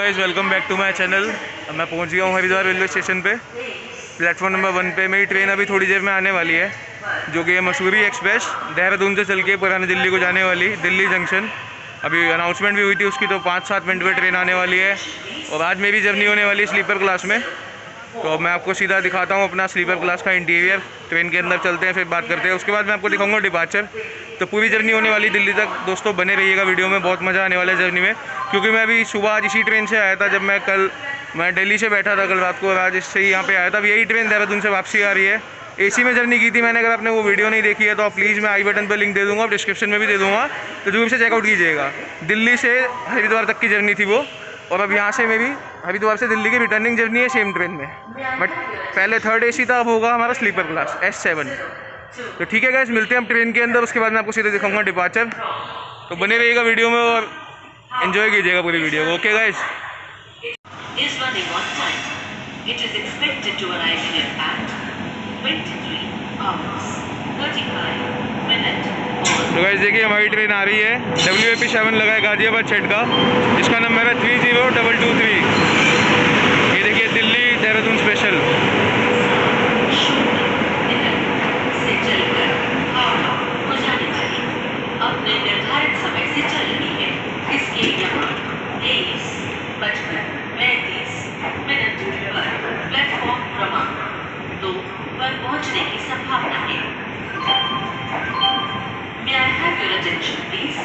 Guys, welcome back to my channel. मैं पहुंच गया हूं हरिद्वार रेलवे स्टेशन पे। प्लेटफॉर्म नंबर 1 पे मेरी ट्रेन अभी थोड़ी देर में आने वाली है, जो कि है मसूरी एक्सप्रेस, देहरादून से चल के पुरानी दिल्ली को जाने वाली, दिल्ली जंक्शन। अभी अनाउंसमेंट भी हुई थी उसकी, तो 5-7 मिनट में ट्रेन आने वाली है। और आज मेरी जर्नी होने वाली है स्लीपर क्लास में। तो अब मैं आपको सीधा दिखाता हूँ अपना स्लीपर क्लास का इंटीरियर। ट्रेन के अंदर चलते हैं, फिर बात करते हैं। उसके बाद मैं आपको दिखाऊंगा डिपार्चर। तो पूरी जर्नी होने वाली दिल्ली तक। दोस्तों बने रहिएगा वीडियो में, बहुत मज़ा आने वाला है जर्नी में। क्योंकि मैं अभी सुबह आज इसी ट्रेन से आया था। जब मैं दिल्ली से बैठा था कल रात को, और आज इससे ही यहाँ पे आया था। अब यही ट्रेन देहरादून से वापसी आ रही है। एसी में जर्नी की थी मैंने। अगर आपने वो वीडियो नहीं देखी है तो आप प्लीज़, मैं आई बटन पर लिंक दे दूँगा, डिस्क्रिप्शन में भी दे दूँगा, तो जरूर से चेकआउट कीजिएगा। दिल्ली से हरिद्वार तक की जर्नी थी वो। और अब यहाँ से मेरी हरिद्वार से दिल्ली की रिटर्निंग जर्नी है सेम ट्रेन में। बट पहले 3rd AC था, अब होगा हमारा स्लीपर क्लास S7। तो ठीक है गाइस, मिलते हैं हम ट्रेन के अंदर। उसके बाद मैं आपको सीधे दिखाऊंगा डिपार्चर। तो बने रहिएगा वीडियो में और एंजॉय कीजिएगा पूरी वीडियो को। Okay guys. तो गाइस देखिए, हमारी ट्रेन आ रही है। WAP7 लगा है गाजियाबाद छठ का, जिसका नंबर है 30223। ये देखिए, दिल्ली देहरादून स्पेशल। अपने निर्धारित समय से चल रही है, इसलिए यहाँ 23:35 पर प्लेटफॉर्म क्रमांक 2 पर पहुँचने की संभावना है। May I have your attention please?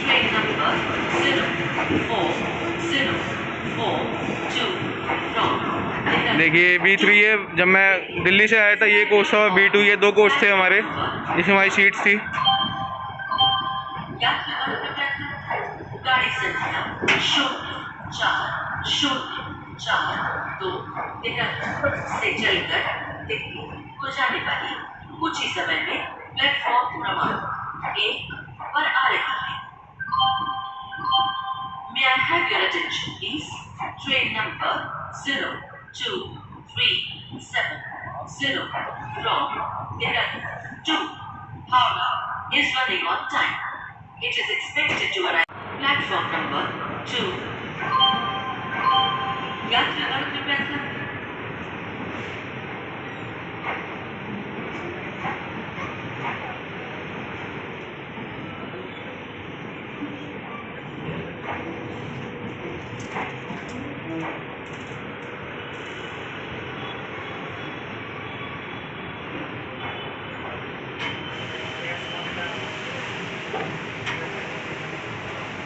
Train number 04042 from देखिए B3 है। जब मैं दिल्ली से आया था ये कोच था, और B2 ये 2 कोच थे हमारे, जिसमें हमारी सीट्स थी। गाड़ी संख्या 0402 से चलकर दिल्ली को जाने वाली कुछ ही समय में प्लेटफॉर्म क्रमांक 1 पर आ रही है। May I have your attention please? Train number 02370 from Deहरादून to Howrah is running on time. It is expected to arrive platform number 2. यात्रीगण कृपया ध्यान दें।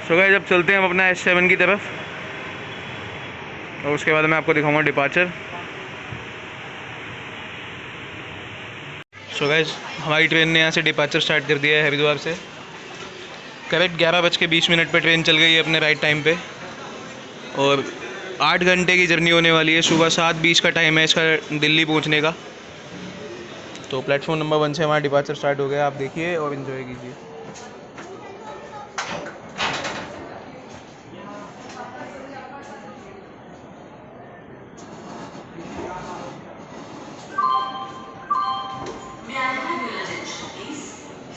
सो गाइस, जब चलते हैं हम अपना S7 की तरफ, और उसके बाद मैं आपको दिखाऊंगा डिपार्चर। सो गाइस, हमारी ट्रेन ने यहाँ से डिपार्चर स्टार्ट कर दिया है हरिद्वार से। करेक्ट 11:20 पे ट्रेन चल गई है अपने राइट टाइम पे। और 8 घंटे की जर्नी होने वाली है। सुबह 7:20 का टाइम है इसका दिल्ली पहुँचने का। तो प्लेटफॉर्म नंबर 1 से हमारा डिपार्चर स्टार्ट हो गया। आप देखिए और इन्जॉय कीजिए। May I have your attention please?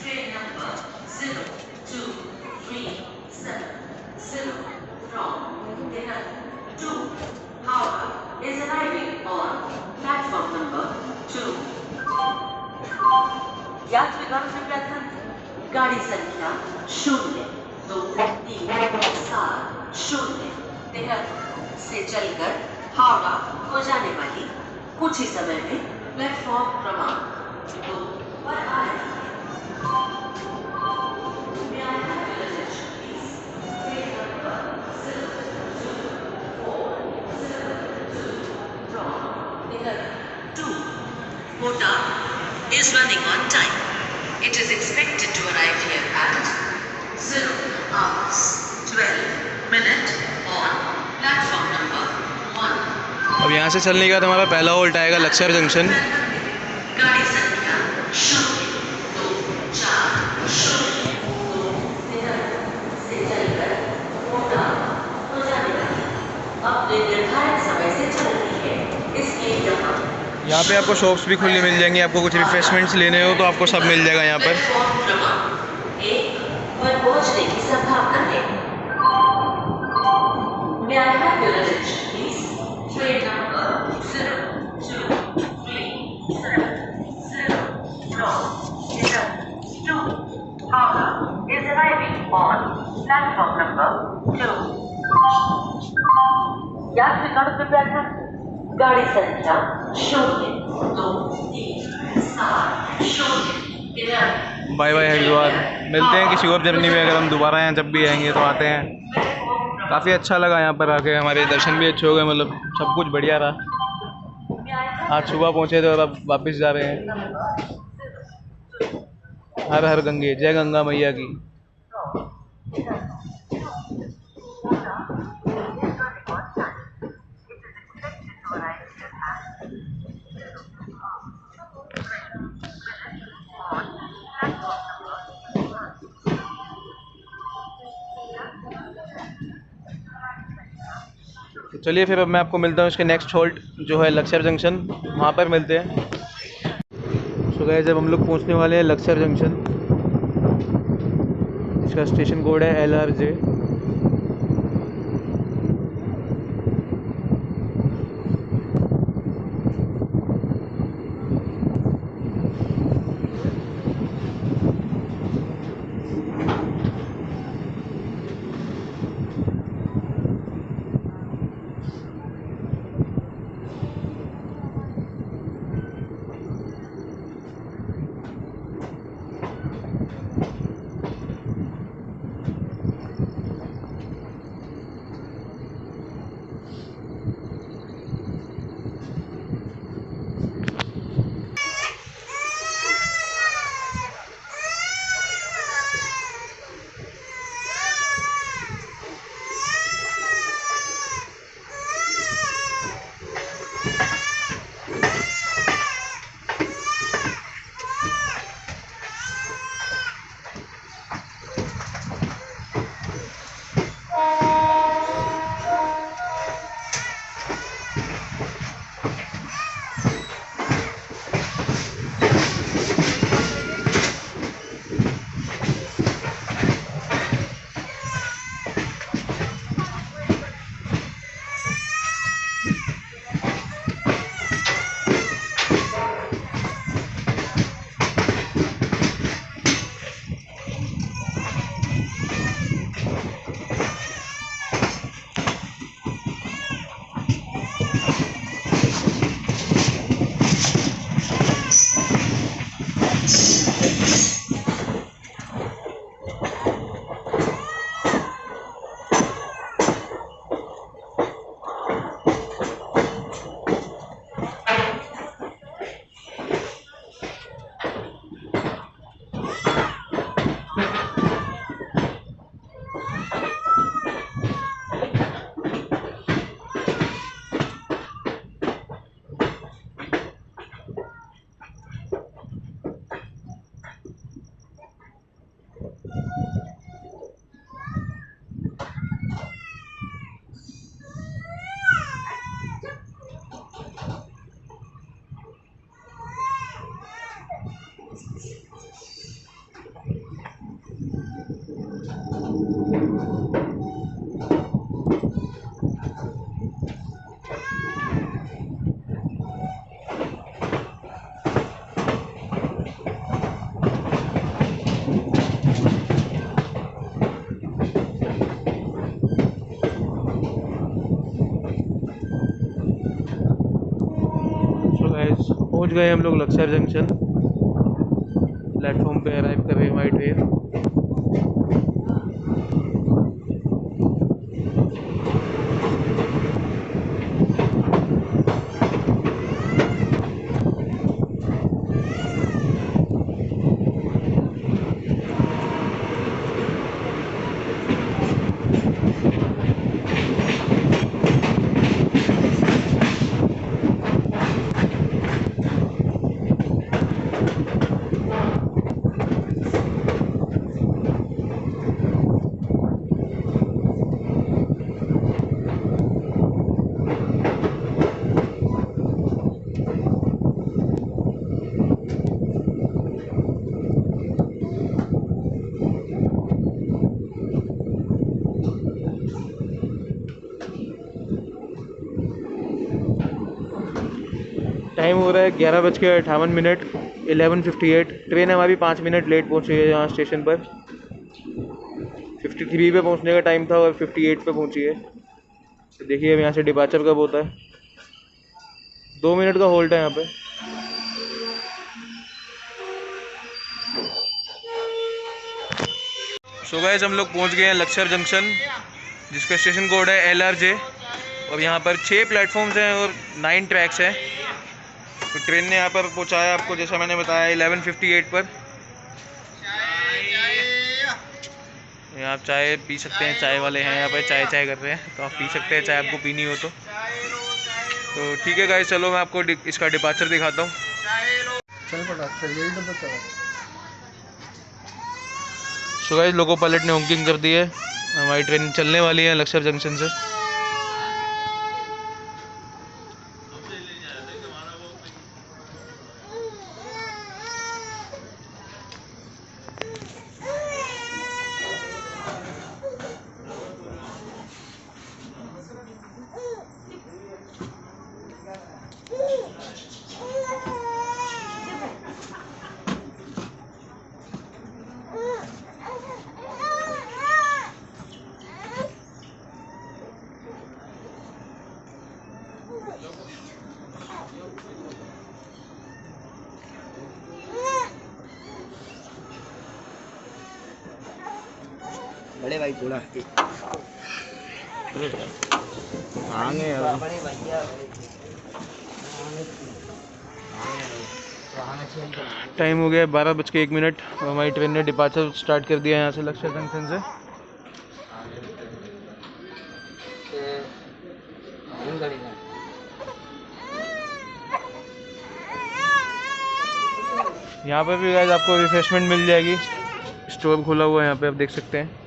Train number 02370 from Deहरादूn to Howrah is arriving on platform number 2. यात्रीगण कृपया ध्यान दें। गाड़ी संख्या 02370 देहरादून से चलकर हावड़ा को जाने वाली कुछ ही समय में प्लेटफॉर्म क्रमांक 2 पर आ रही है। May I have your attention please? Train number 02402 from Deहरादूn to Kota is running on time. It is expected to arrive here at 0:12 on platform number 1. अब यहाँ से चलने के बाद हमारा पहला होल्ट आएगा लक्सर जंक्शन। गाड़ी संख्या 02402 से चलकर कोटा को जाने वाली अपने निर्धारित समय से चल रही है, इसलिए यहाँ पे आपको शॉप्स भी खुली मिल जाएंगी। आपको कुछ रिफ्रेशमेंट्स लेने हो तो आपको सब मिल जाएगा यहाँ पर। पहुंचने की संभावना है। May I have your attention, please? Train number 02370 Howrah is arriving on platform number 2. यात्रीगण कृपया ध्यान दें। गाड़ी संख्या 02370 बाय बाय हरिद्वार, मिलते हैं किसी और जर्नी में। अगर हम दोबारा यहाँ जब भी आएंगे तो आते हैं। काफ़ी अच्छा लगा यहाँ पर आके, हमारे दर्शन भी अच्छे हो गए, मतलब सब कुछ बढ़िया रहा। आज सुबह पहुँचे थे और अब वापस जा रहे हैं। हर हर गंगे, जय गंगा मैया की। तो चलिए फिर अब मैं आपको मिलता हूँ इसके नेक्स्ट हॉल्ट जो है लक्सर जंक्शन, वहाँ पर मिलते हैं। सो गाइस, जब हम लोग पहुँचने वाले हैं लक्सर जंक्शन। इसका स्टेशन कोड है LRJ। पहुंच गए हम लोग लक्सर जंक्शन। प्लेटफॉर्म पे अराइव कर रही है हमारी ट्रेन। 11:58, 11:58। ट्रेन हमारी 5 मिनट लेट पहुंची है यहाँ स्टेशन पर। 53 पे पहुंचने का टाइम था और 58 पे पहुंची है। तो देखिए अब यहाँ से डिपार्चर कब होता है। 2 मिनट का होल्ड है यहाँ पे। सो गाइस हम लोग पहुँच गए हैं लक्सर जंक्शन, जिसका स्टेशन कोड है LRJ। और यहाँ पर 6 प्लेटफॉर्म्स हैं और 9 ट्रैक्स हैं। तो ट्रेन ने यहाँ पर पहुँचाया आपको, जैसा मैंने बताया, 11:58 पर। यहाँ आप चाय पी सकते हैं, चाय वाले हैं यहाँ पर, चाय कर रहे हैं, तो आप पी सकते हैं चाय आपको पीनी हो तो ठीक है गाइस, चलो मैं आपको इसका डिपार्चर दिखाता हूँ। सो गाइस लोको पायलट ने होंकिंग कर दी है, हमारी ट्रेन चलने वाली है लक्सर जंक्शन से। बड़े भाई थोड़ा आगे टाइम हो गया 12:01 और हमारी ट्रेन ने डिपार्चर स्टार्ट कर दिया यहाँ से लक्सर जंक्शन से। यहाँ पर भी गाइस आपको रिफ्रेशमेंट मिल जाएगी, स्टोर खुला हुआ है यहाँ पे, आप देख सकते हैं।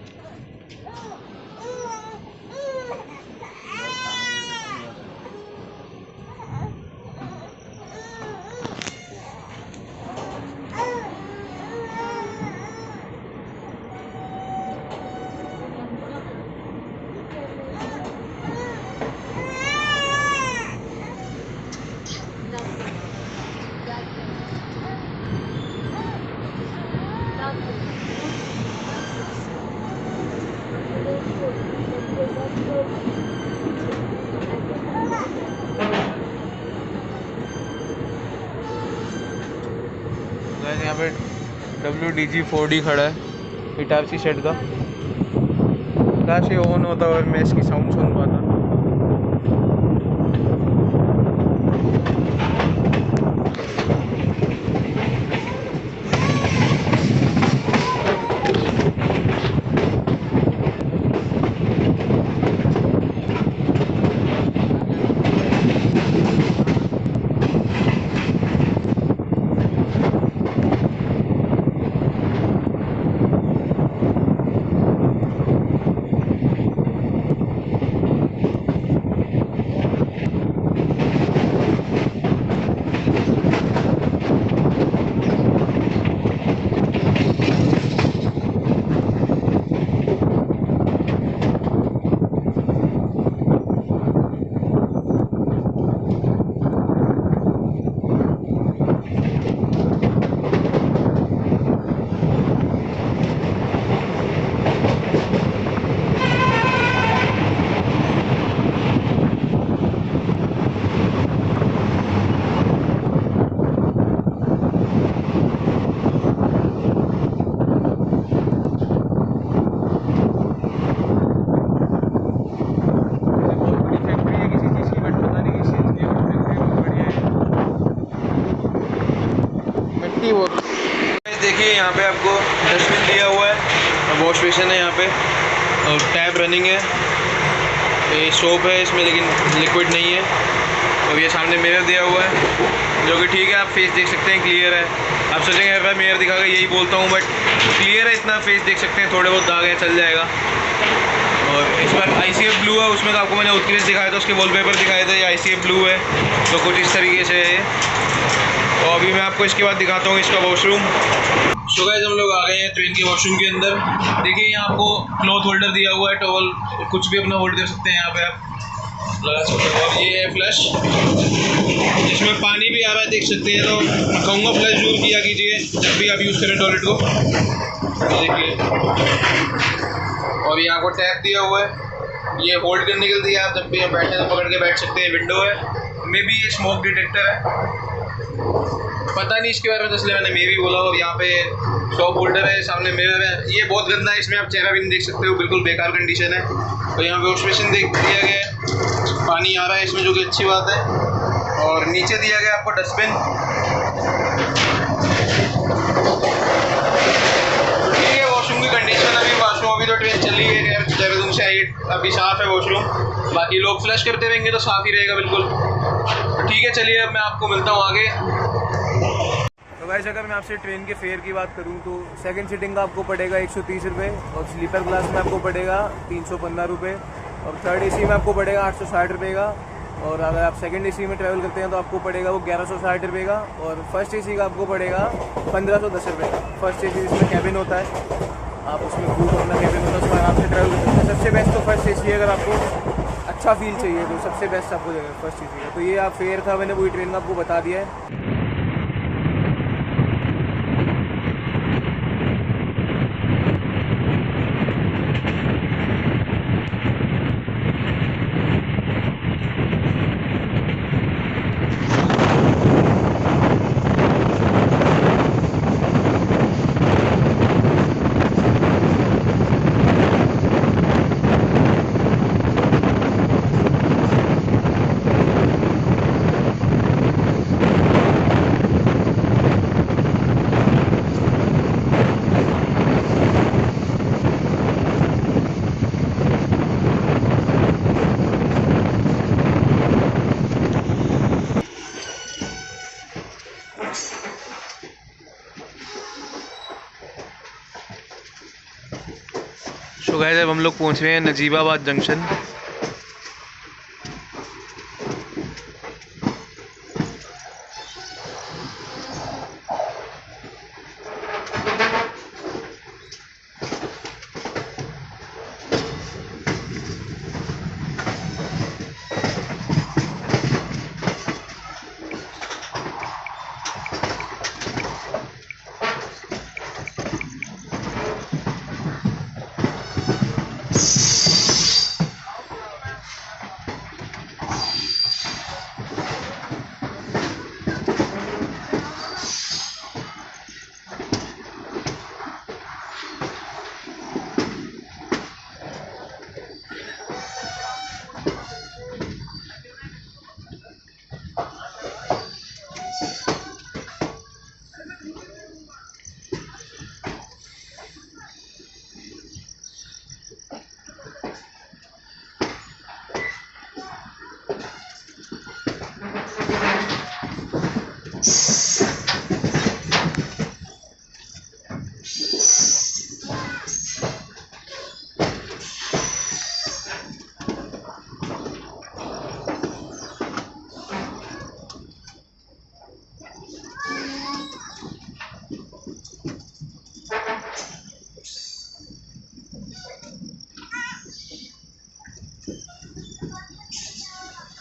यहाँ पे WDG4D खड़ा है इटारसी शेड का। काश ये ऑन होता और मैं इसकी साउंड सुन पाता। देखिए यहाँ पे आपको डस्टबिन दिया हुआ है, वॉश बेसिन है यहाँ पे और टैप रनिंग है। ये सोप है इसमें लेकिन लिक्विड नहीं है। और ये सामने मिरर दिया हुआ है जो कि ठीक है, आप फेस देख सकते हैं, क्लियर है। आप सोचेंगे हर बार मिरर दिखा कर यही बोलता हूँ, बट क्लियर है, इतना फेस देख सकते हैं, थोड़े बहुत दाग हैं, चल जाएगा। और इस बार ICF ब्लू है, उसमें तो आपको मैंने उत्कृष्ट दिखाया था, उसके वॉलपेपर दिखाए थे, ये ICF ब्लू है, तो कुछ इस तरीके से है। और अभी मैं आपको इसके बाद दिखाता हूँ इसका वॉशरूम। सो गाइस हम लोग आ गए हैं ट्रेन के वॉशरूम के अंदर। देखिए यहाँ आपको क्लॉथ होल्डर दिया हुआ है, टॉवल, कुछ भी अपना होल्ड कर सकते हैं यहाँ पे आप। लगा सकते हो। और ये है फ्लश, जिसमें पानी भी आ रहा है, देख सकते हैं। तो मैं कहूँगा फ्लश जरूर किया कीजिए जब भी आप यूज़ करें टॉयलेट को। देखिए, और यहाँ को टैप दिया हुआ है, ये होल्ड करने के लिए दिया, आप जब भी हम बैठे तो पकड़ के बैठ सकते हैं। विंडो है, मे बी ये स्मोक डिटेक्टर है, पता नहीं इसके बारे में, इसलिए मैंने मे बी बोला। और यहाँ पे शॉप होल्डर है, सामने मिरर है। ये बहुत गंदा है, इसमें आप चेहरा भी नहीं देख सकते हो, बिल्कुल बेकार कंडीशन है। और यहाँ पे वॉश बेसिन दिया गया है, पानी आ रहा है इसमें, जो कि अच्छी बात है। और नीचे दिया गया आपको डस्टबिन। ठीक है, वॉशरूम की कंडीशन, अभी तो ट्रेन चली है देहरादून से आई, अभी साफ़ है वॉशरूम। बाकी लोग फ्लश करते रहेंगे तो साफ़ ही रहेगा बिल्कुल। तो ठीक है, चलिए अब मैं आपको मिलता हूँ आगे। तो गाइस, अगर मैं आपसे ट्रेन के फेयर की बात करूँ तो सेकंड सीटिंग का आपको पड़ेगा 130 रुपये, और स्लीपर क्लास में आपको पड़ेगा 315 रुपये, और थर्ड एसी में आपको पड़ेगा 860 रुपये का। और अगर आप सेकंड एसी में ट्रैवल करते हैं तो आपको पड़ेगा वो 1160 रुपये का। और फर्स्ट एसी का आपको पड़ेगा 1510 रुपये का। फर्स्ट एसी जिसमें कैबिन होता है, आप उसमें खूब अपना कैबिन होता है, उसमें आराम से ट्रैवल कर सकते हैं। सबसे बेस्ट तो फर्स्ट एसी है, अगर आपको अच्छा फील चाहिए तो सबसे बेस्ट आपको जगह फर्स्ट एसी है। तो ये आप फेयर था, मैंने वही ट्रेन का आपको बता दिया है। तो गाइस, अब हम लोग पहुँच रहे हैं नजीबाबाद जंक्शन।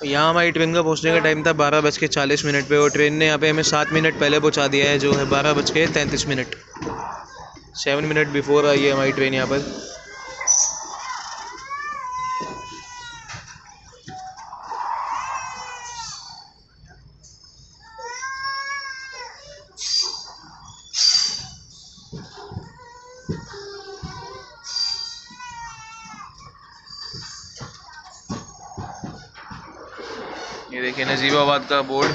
यहाँ हमारी ट्रेन का पहुँचने का टाइम था 12:40 पे, और ट्रेन ने यहाँ पे हमें 7 मिनट पहले पहुँचा दिया है, जो है 12:33। 7 मिनट बिफोर आई है हमारी ट्रेन यहाँ पर। ये देखिए नजीबाबाद का बोर्ड।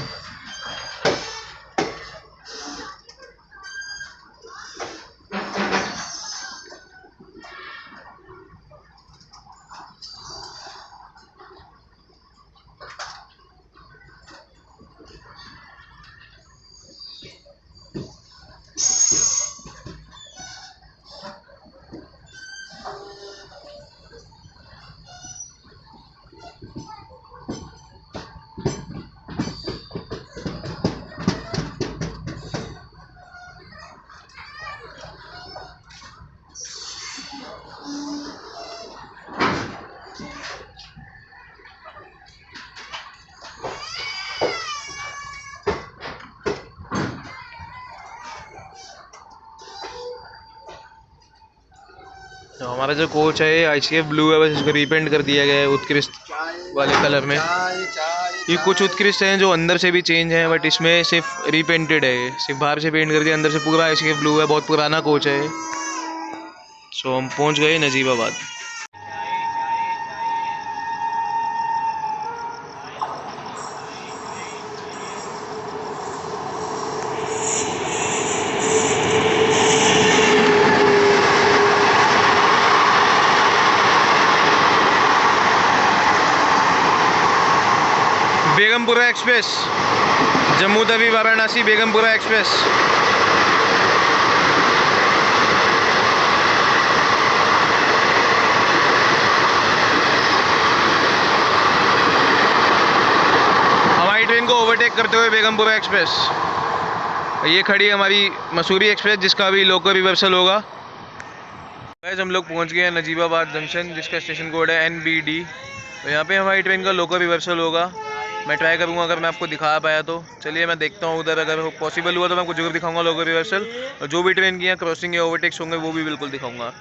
तो हमारा जो कोच है ICF ब्लू है, बस इसको रीपेंट कर दिया गया है उत्कृष्ट वाले कलर में। ये कुछ उत्कृष्ट हैं जो अंदर से भी चेंज हैं, बट इसमें सिर्फ रीपेंटेड है, ये सिर्फ बाहर से पेंट कर दिया, अंदर से पूरा ICF ब्लू है। बहुत पुराना कोच है। सो हम पहुंच गए नजीबाबाद। Begampura express, Jammu Tawi Varanasi Begampura express. हमारी ट्रेन को ओवरटेक करते हुए बेगमपुरा एक्सप्रेस। ये खड़ी है हमारी मसूरी एक्सप्रेस, जिसका अभी लोकल रिवर्सल होगा। गाइस हम लोग पहुंच गए हैं नजीबाबाद जंक्शन, जिसका स्टेशन कोड है NBD। तो यहाँ पे हमारी ट्रेन का लोकल रिवर्सल होगा। मैं ट्राई करूँगा अगर मैं आपको दिखा पाया तो। चलिए मैं देखता हूँ उधर, अगर पॉसिबल हुआ तो मैं आपको जरूर दिखाऊंगा लोकल रिवर्सल, और जो भी ट्रेन की यहाँ क्रॉसिंग या ओवरटेक्स होंगे वो भी बिल्कुल दिखाऊंगा।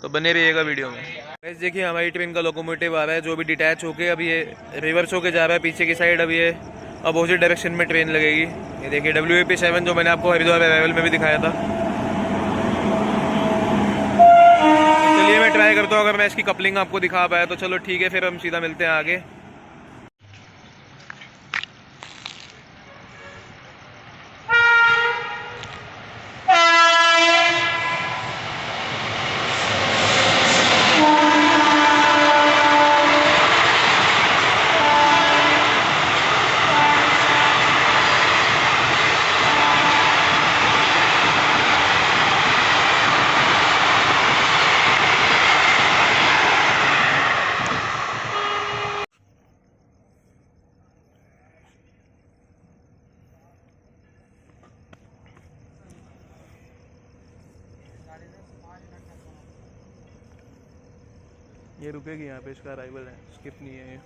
तो बने रहिएगा वीडियो में। गाइस देखिए हमारी ट्रेन का लोकोमोटिव आ रहा है, जो भी डिटैच होके अब ये रिवर्स होके जा रहा है पीछे की साइड। अब ये अपोजिट डायरेक्शन में ट्रेन लगेगी। ये देखिए WAP7, जो मैंने आपको हरिद्वार अराइवल में भी दिखाया था। चलिए मैं ट्राई करता हूँ, अगर मैं इसकी कपलिंग आपको दिखा पाया तो चलो ठीक है, फिर हम सीधा मिलते हैं आगे। ये रुकेगी यहाँ पे, इसका अराइवल है, स्किप नहीं है ये।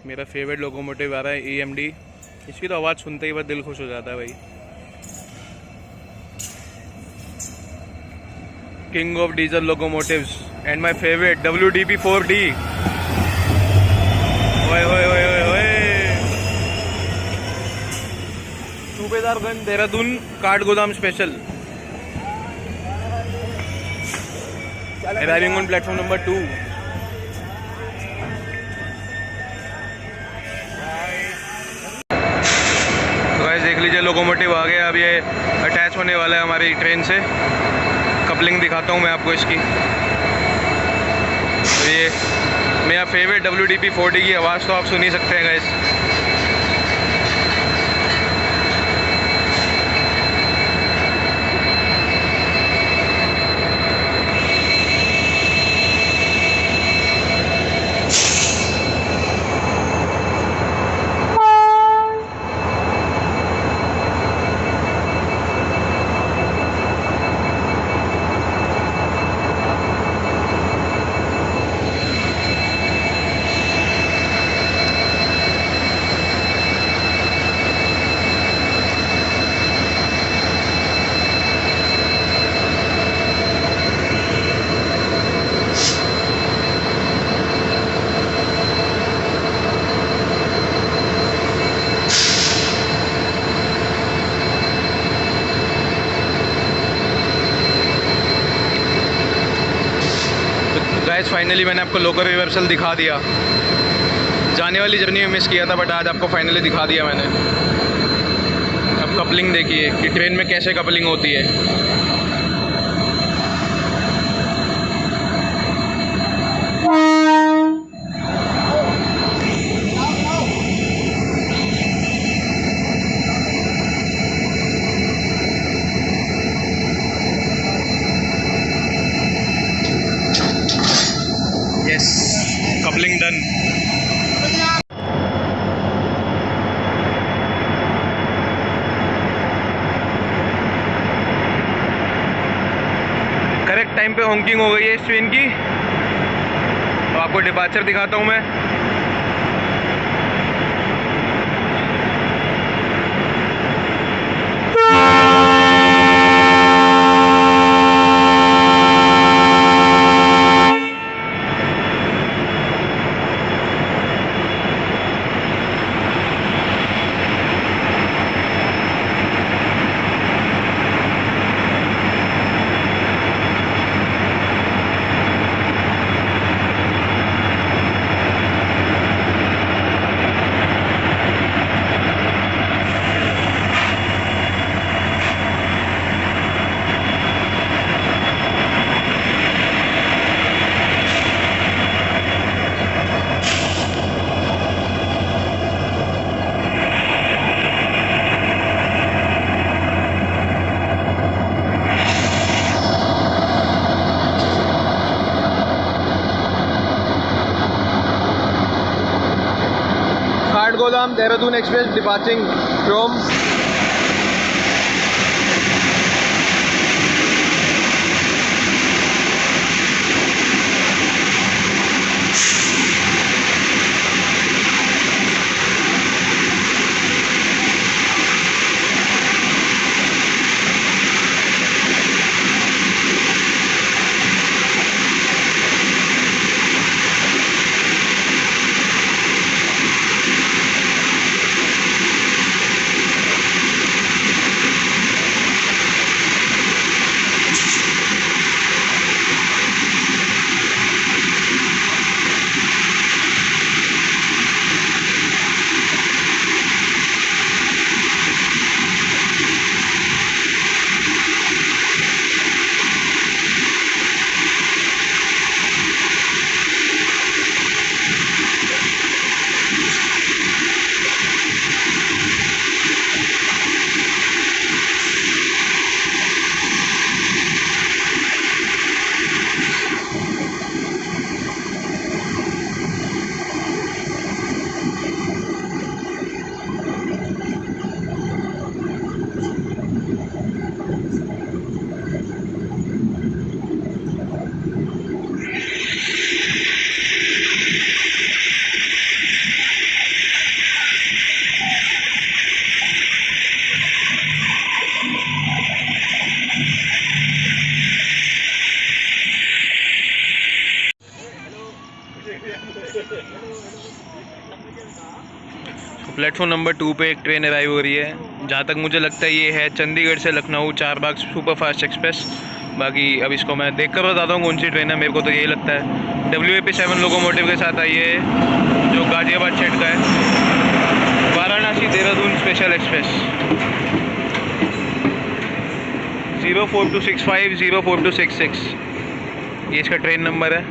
मेरा फेवरेट लोकोमोटिव आ रहा है EMD। इसकी तो आवाज़ सुनते ही बस दिल खुश हो जाता है भाई। King of diesel locomotives and my favorite WDP4D। ओए ओए ओए ओए ओए, Subedarganj Dehradun Kathgodam special. Arriving on platform number 2। तो गाइस देख लीजिए लोकोमोटिव आ गया। अब ये अटैच होने वाला है हमारी ट्रेन से। कपलिंग दिखाता हूँ मैं आपको इसकी। तो ये मेरा फेवरेट WDP4D की आवाज़ तो आप सुन ही सकते हैं गाइस। गाइस फाइनली मैंने आपको लोकल रिवर्सल दिखा दिया। जाने वाली जर्नी में मिस किया था, बट आज आपको फाइनली दिखा दिया मैंने। अब कपलिंग देखिए कि ट्रेन में कैसे कपलिंग होती है। Yes, coupling done. टाइम पे हॉकिंग हो गई है इस ट्रेन की, तो आपको डिपार्चर दिखाता हूँ मैं। Kathgodam Dehradun express departing from platform number 2 पे एक ट्रेन अराइव हो रही है। जहाँ तक मुझे लगता है ये है चंडीगढ़ से लखनऊ चारबाग सुपरफास्ट एक्सप्रेस। बाकी अब इसको मैं देख कर बताता हूँ कौन सी ट्रेन है, मेरे को तो यही लगता है। WAP7 लोकोमोटिव के साथ आई है जो गाजियाबाद शेड का है। वाराणसी देहरादून स्पेशल एक्सप्रेस 04265 04266 ये इसका ट्रेन नंबर है।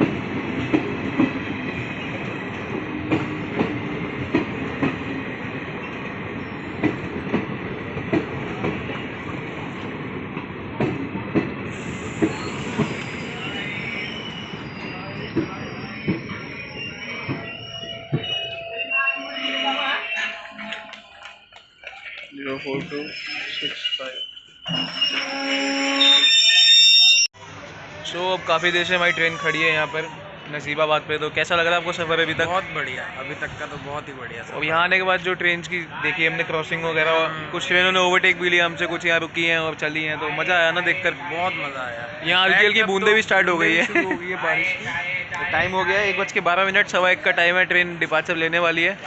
सो अब काफ़ी देर से हमारी ट्रेन खड़ी है यहाँ पर नसीबाबाद पे। तो कैसा लग रहा है आपको सफ़र अभी तक? बहुत बढ़िया, अभी तक का तो बहुत ही बढ़िया। अब यहाँ आने के बाद जो ट्रेन की देखी हमने क्रॉसिंग वगैरह, कुछ ट्रेनों ने ओवरटेक भी लिया हमसे, कुछ यहाँ रुकी हैं और चली हैं, तो मज़ा आया ना देखकर। बहुत मज़ा आया। यहाँ हल्की हल्की बूंदे भी स्टार्ट हो गई है। शुरू हो गई है बारिश की। टाइम हो गया 1:12, 1:15 का टाइम है, ट्रेन डिपार्चर लेने वाली है।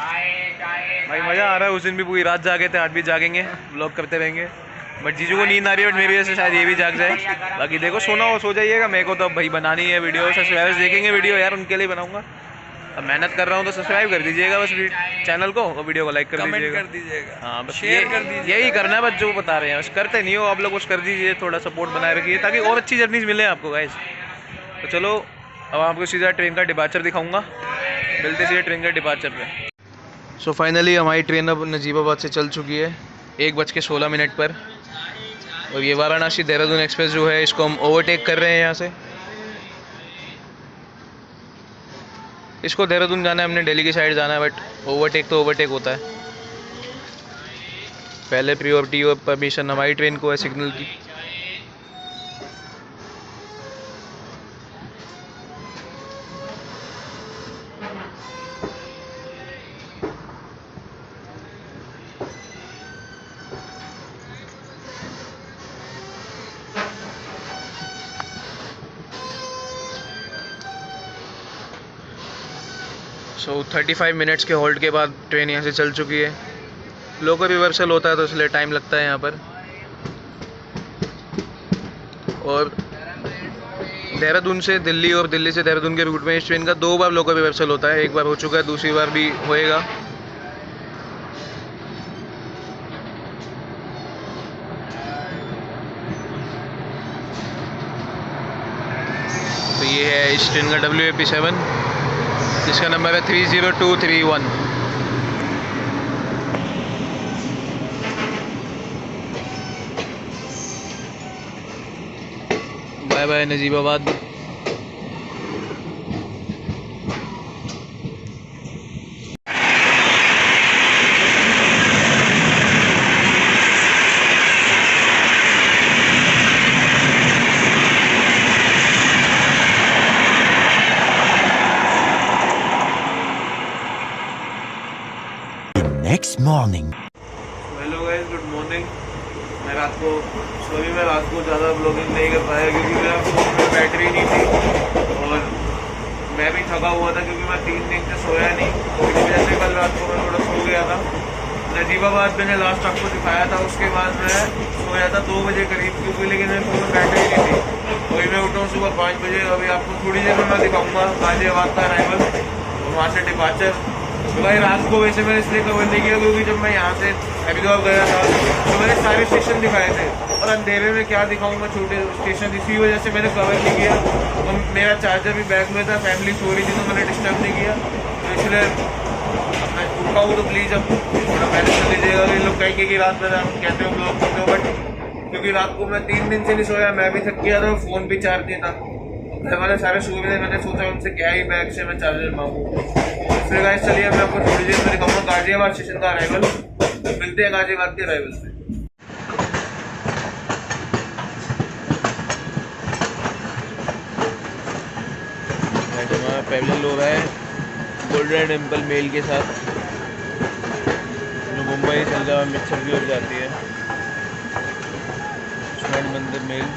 भाई मज़ा आ रहा है। उस दिन भी पूरी रात जागे थे, आज भी जागेंगे, व्लॉग करते रहेंगे। बट जीजू को नींद आ रही है, बट मेरी वजह से शायद ये भी जाग जाए। बाकी देखो सोना हो सो जाइएगा, मेरे को तो अब भाई बनानी है वीडियो। सब्सक्राइबर्स देखेंगे वीडियो यार, उनके लिए बनाऊंगा। अब मेहनत कर रहा हूँ तो सब्सक्राइब कर दीजिएगा बस चैनल को, और वीडियो को लाइक कर दीजिएगा। हाँ बस शेयर कर दीजिए। यही करना है बस, जो बता रहे हैं बस करते नहीं हो आप लोग, कुछ कर दीजिए, थोड़ा सपोर्ट बनाए रखिए ताकि और अच्छी जर्नीज मिले आपको गाइस। तो चलो अब आपको सीधा ट्रेन का डिपार्चर दिखाऊँगा, मिलते सीधे ट्रेन का डिपार्चर पे। सो फाइनली हमारी ट्रेन अब नजीबाबाद से चल चुकी है 1:16 पर। और ये वाराणसी देहरादून एक्सप्रेस जो है इसको हम ओवरटेक कर रहे हैं यहाँ से। इसको देहरादून जाना है, हमने दिल्ली की साइड जाना है, बट ओवरटेक तो ओवरटेक होता है। पहले प्रियोरिटी और परमिशन हमारी ट्रेन को है सिग्नल की। सो 35 मिनट्स के होल्ड के बाद ट्रेन यहाँ से चल चुकी है। लोकल रिवर्सल होता है तो इसलिए टाइम लगता है यहाँ पर। और देहरादून से दिल्ली और दिल्ली से देहरादून के रूट में इस ट्रेन का 2 बार लोकल रिवर्सल होता है। एक बार हो चुका है, दूसरी बार भी होएगा। तो ये है इस ट्रेन का WAP7 जिसका नंबर है 30231। Bye bye Najibabad. Next morning. Hello guys, good morning. मैं रात को ज़्यादा ब्लॉगिंग नहीं कर पाया क्योंकि मेरा फ़ोन में बैटरी नहीं थी और मैं भी थका हुआ था क्योंकि मैं 3 दिन से सोया नहीं। तो इस वजह से कल रात को मैं थोड़ा सो गया था। नजीबाबाद मैंने लास्ट आपको दिखाया था, उसके बाद मैं सोया था 2 बजे करीब क्योंकि, लेकिन मेरे फ़ोन में बैटरी नहीं थी। वही मैं उठा हूँ सुबह 5 बजे। अभी आपको थोड़ी देर में मैं दिखाऊँगा गाजियाबाद का अराइवल और वहाँ से डिपार्चर। तो भाई रात को वैसे मैंने इसलिए कवर नहीं किया क्योंकि जब मैं यहाँ से हरिद्वार गया था तो मैंने सारे स्टेशन दिखाए थे और अंधेरे में क्या दिखाऊंगा छोटे स्टेशन, इसी वजह से मैंने कवर नहीं किया। तो मेरा चार्जर भी बैग में था, फैमिली सो रही थी तो मैंने डिस्टर्ब नहीं किया। तो इसलिए मैं उठा हूँ तो प्लीज़ अब थोड़ा मैनेज कर लीजिएगा। ये लोग कहेंगे कि रात में कहते हो ब्लॉग करते हो, बट क्योंकि रात को मैं 3 दिन से नहीं सोया, मैं भी थक गया था, फ़ोन भी चार्ज नहीं था। घर वाले सारे सो गए थे, मैंने सोचा उनसे क्या ही बैग से मैं चार्जर मांगूँ। फिर गाइस चलिए मैं आपको थोड़ी देर में दिखाऊंगा गाजियाबाद स्टेशन का अराइवल। मिलते हैं गाजियाबाद के अराइवल से। हमारा पैरेलल हो रहा है गोल्डन टेम्पल मेल के साथ जो मुंबई चल रहा है, मिक्सर की ओर जाती है। स्वर्ण मंदिर मेल।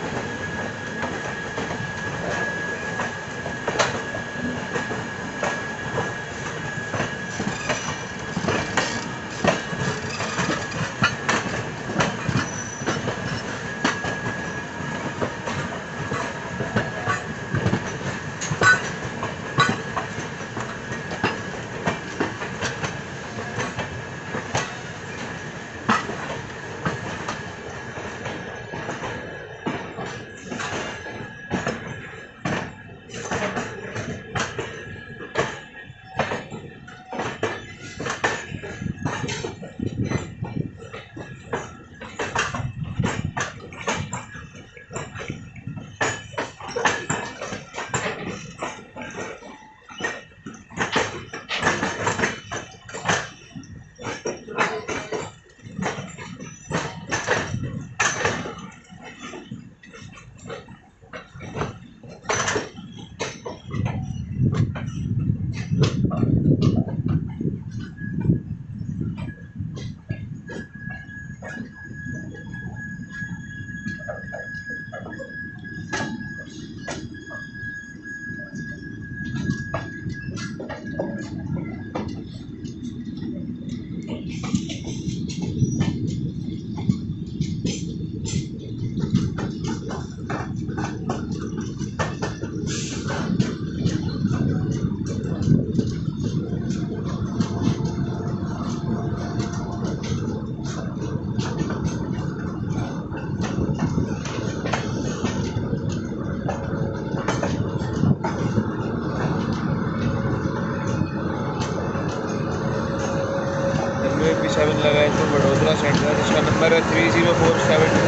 WAP7 लगा है तो वडोदरा सेंट्रल, जिसका नंबर है 30472।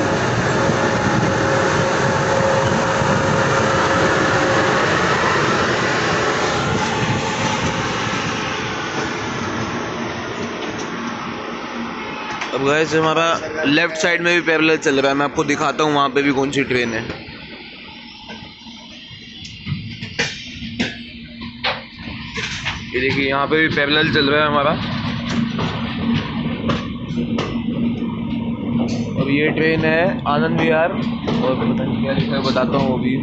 अब गाइस हमारा लेफ्ट साइड में भी पैरेलल चल रहा है, मैं आपको दिखाता हूँ वहाँ पे भी कौन सी ट्रेन है। ये देखिए यहाँ पे भी पैरेलल चल रहा है हमारा। अब ये ट्रेन है आनंद विहार और पता नहीं क्या लिखा है, बताता हूँ वो भी।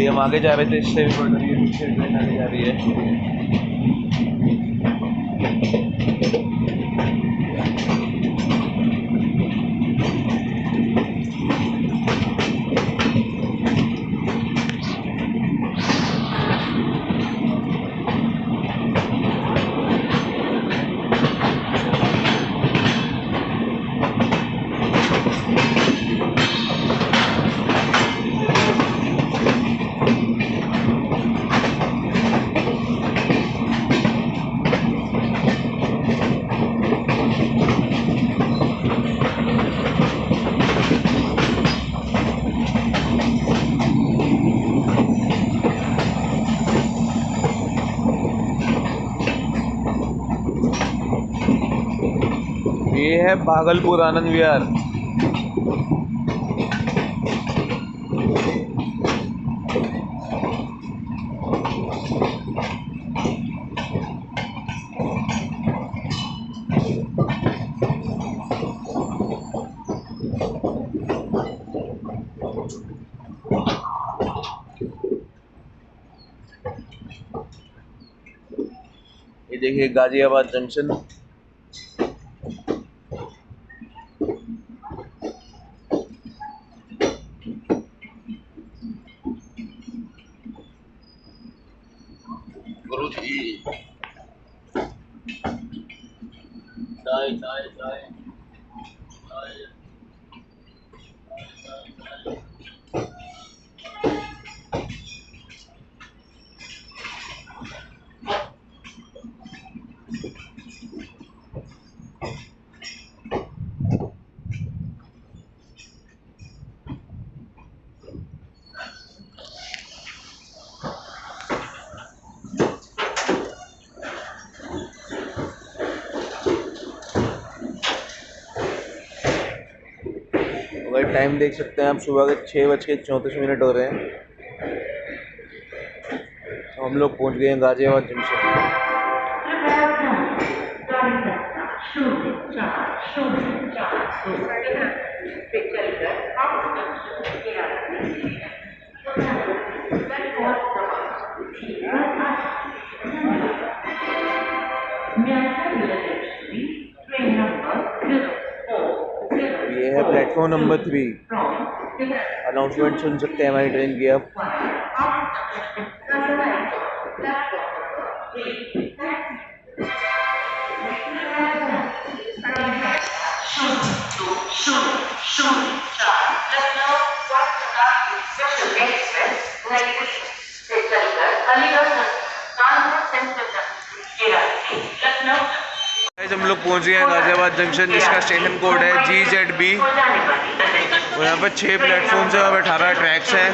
अभी हम आगे जा रहे थे, इससे भी बढ़ रही है, पीछे ट्रेन आगे जा रही है। ये है भागलपुर आनंद विहार। ये देखिए गाजियाबाद जंक्शन। अगर टाइम देख सकते हैं आप, सुबह के 6:34 हो रहे हैं। हम लोग पहुंच गए हैं गाजियाबाद जंक्शन। ये है प्लेटफॉर्म नंबर 3। अनाउंसमेंट सुन सकते हैं हमारी ट्रेन की अब। हम लोग पहुंच गए हैं गाजियाबाद जंक्शन, जिसका स्टेशन कोड है GZB। और यहाँ पर 6 प्लेटफॉर्म्स हैं और 18 ट्रैक्स हैं।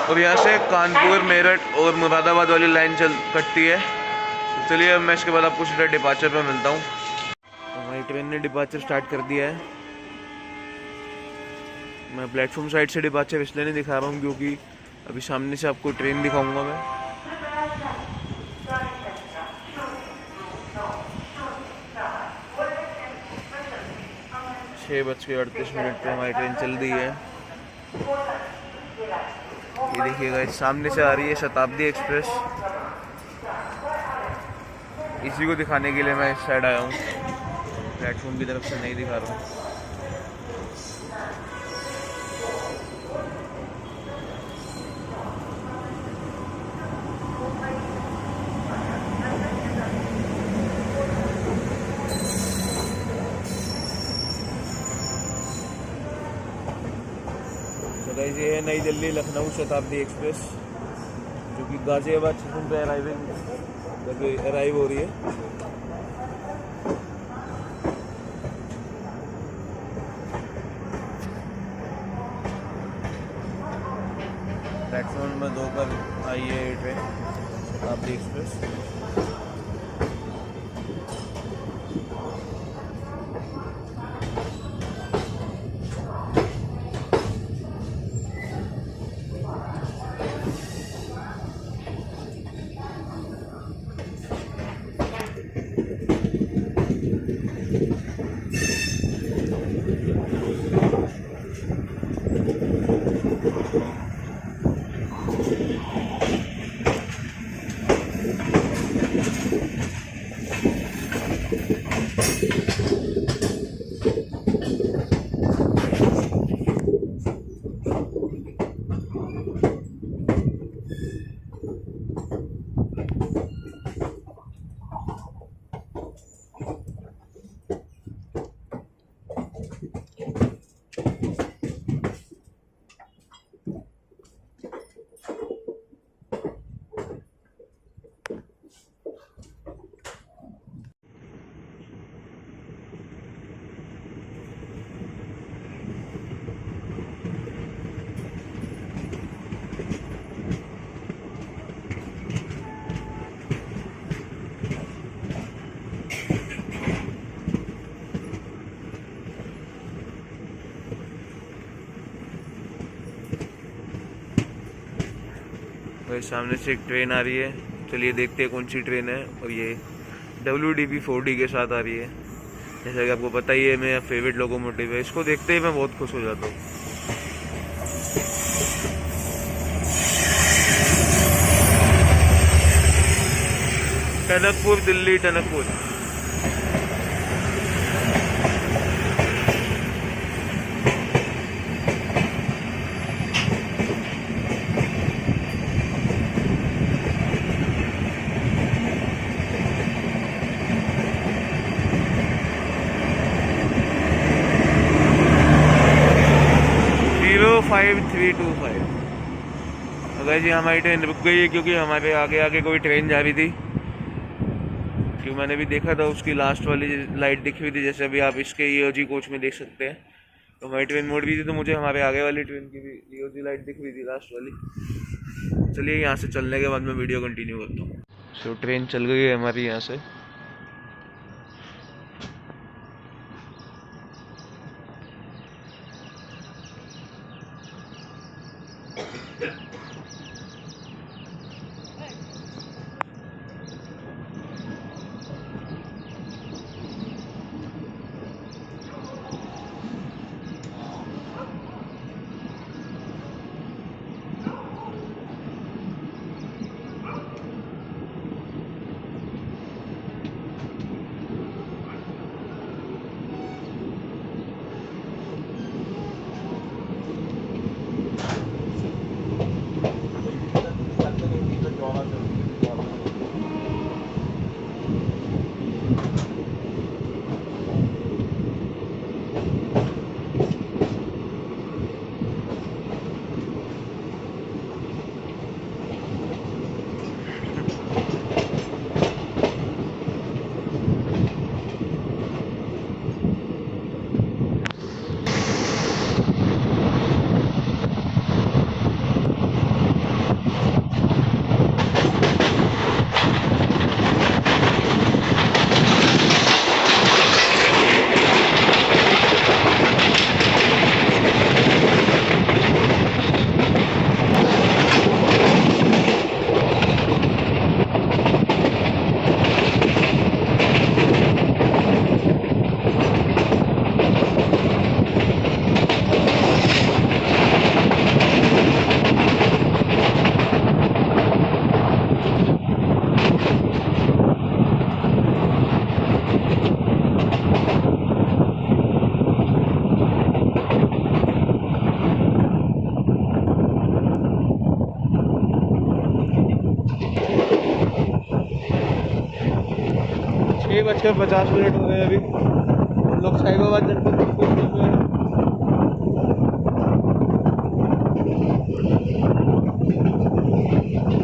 और यहाँ से कानपुर, मेरठ और मुरादाबाद वाली लाइन कटती है। तो चलिए अब मैं इसके बाद आपको सीधा डिपार्चर पर मिलता हूँ। हमारी ट्रेन ने डिपार्चर स्टार्ट कर दिया है। मैं प्लेटफॉर्म साइड से डिपार्चर इसलिए नहीं दिखा रहा हूँ क्योंकि अभी सामने से आपको ट्रेन दिखाऊँगा मैं। 6:38 पे हमारी ट्रेन चल रही है। ये देखिएगा, सामने से आ रही है शताब्दी एक्सप्रेस। इसी को दिखाने के लिए मैं इस साइड आया हूँ, प्लेटफॉर्म की तरफ से नहीं दिखा रहा हूँ। ये है नई दिल्ली लखनऊ शताब्दी एक्सप्रेस, जो कि गाजियाबाद स्टेशन पे अराइव हो रही है। प्लेटफॉर्म नंबर 2 पर आई है ये ट्रेन शताब्दी एक्सप्रेस। भाई सामने से एक ट्रेन आ रही है, चलिए देखते हैं कौन सी ट्रेन है। और ये WDP 4D के साथ आ रही है। जैसा कि आपको पता ही है मेरा फेवरेट लोकोमोटिव है, इसको देखते ही मैं बहुत खुश हो जाता हूँ। टनकपुर दिल्ली, टनकपुर। अगर जी हमारी ट्रेन रुक गई है क्योंकि हमारे आगे आगे कोई ट्रेन जा रही थी, क्योंकि मैंने भी देखा था उसकी लास्ट वाली लाइट दिख रही थी, जैसे अभी आप इसके EOG कोच में देख सकते हैं। तो हमारी ट्रेन मुड़ रही थी, तो मुझे हमारे आगे वाली ट्रेन की भी EOG लाइट दिख रही थी, लास्ट वाली। चलिए यहाँ से चलने के बाद मैं वीडियो कंटिन्यू करता हूँ। सो ट्रेन चल गई है हमारी यहाँ से। बजकर 50 मिनट हो गए अभी। हम लोग साहिबाबाद जनपद एक्सप्रेस में हैं।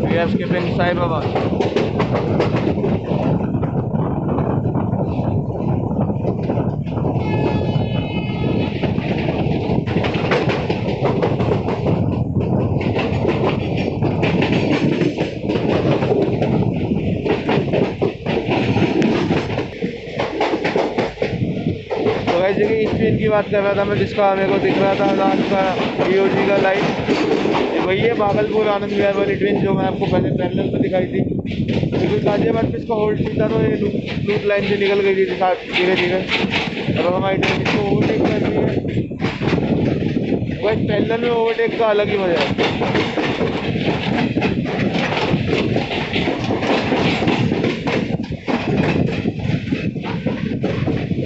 We are skipping Sahibabad. इस ट्रेन की बात कर रहा था मैं, जिसका मेरे को दिख रहा था लास्ट का EOG का लाइट, वही है भागलपुर आनंद विहार वाली ट्रेन जो मैं आपको पहले पैनल पर दिखाई थी। क्योंकि गाजियाबाद पे इसका होल्ड नहीं था तो ये लूप लाइन से निकल गई थी धीरे धीरे। और हमारी ट्रेन इसको ओवरटेक कर रही है। वह पैनल में ओवरटेक का अलग ही मजा है।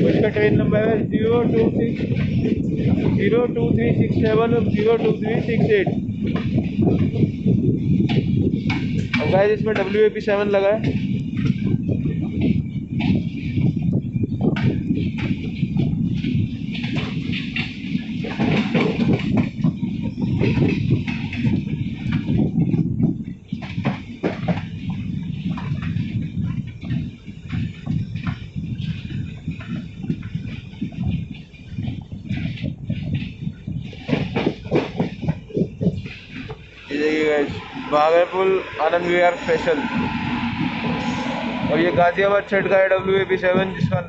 इसका ट्रेन नंबर है 02367 और 02368। और गाइस इसमें WAP7 लगा है। भागलपुर आनंद विहार स्पेशल। और ये गाजियाबाद छठ का है WAP7 जिसका